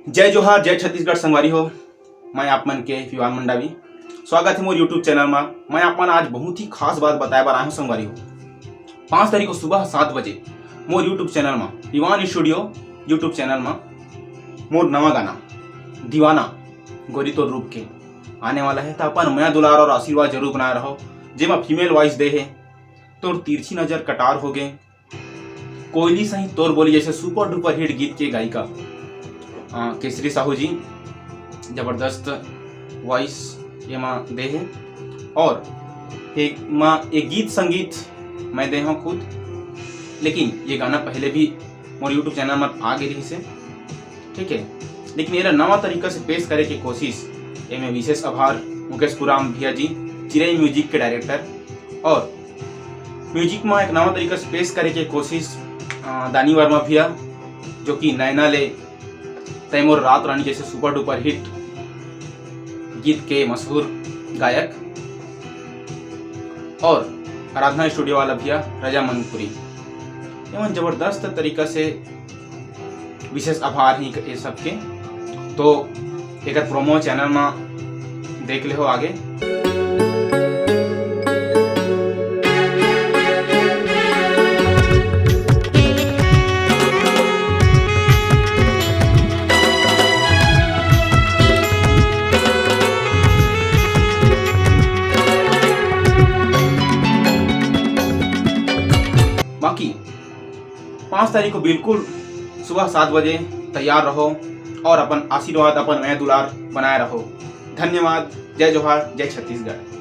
जय जोहार जय छत्तीसगढ़ संगवारी हो। मैं आप मन के फिवान मंडावी स्वागत है मोर यूट्यूब चैनल में। मैं आप मन आज बहुत ही खास बात बताए बर आया हूँ संगवारी हो। 5 तारीख को सुबह 7 बजे मोर यूट्यूब चैनल में फिवान स्टूडियो यूट्यूब चैनल में मोर नवा गाना दीवाना गोरी तो रूप के आने वाला है। तो अपन मया दुलार और आशीर्वाद जरूर बनाए रहो। जेमा फीमेल वॉइस दे है तोर तिरछी नजर कटार हो गए, कोयली सही तोर बोली जैसे सुपर डुपर हिट गीत के गायिका केसरी साहू जी जबरदस्त वॉइस ये माँ दे है। और एक गीत संगीत मैं दे हूँ खुद, लेकिन ये गाना पहले भी मोर यूट्यूब चैनल में आ गई से, ठीक है। लेकिन ये नवा तरीका से पेश करे की कोशिश ये में विशेष आभार मुकेश पुराम भैया जी, चिरई म्यूजिक के डायरेक्टर। और म्यूजिक में एक नवा तरीका से पेश करे की कोशिश दानी वर्मा भैया, जो कि नैना ले तैमूर रात रानी जैसे सुपर डुपर हिट गीत के मशहूर गायक। और आराधना स्टूडियो वाला भैया रजा मनपुरी, एवं जबरदस्त तरीका से विशेष आभार ही ये सबके। तो एक प्रोमो चैनल में देख ले हो आगे। बाकी 5 तारीख को बिल्कुल सुबह 7 बजे तैयार रहो और अपन आशीर्वाद अपन नया दुलार बनाए रहो। धन्यवाद। जय जोहार जय छत्तीसगढ़।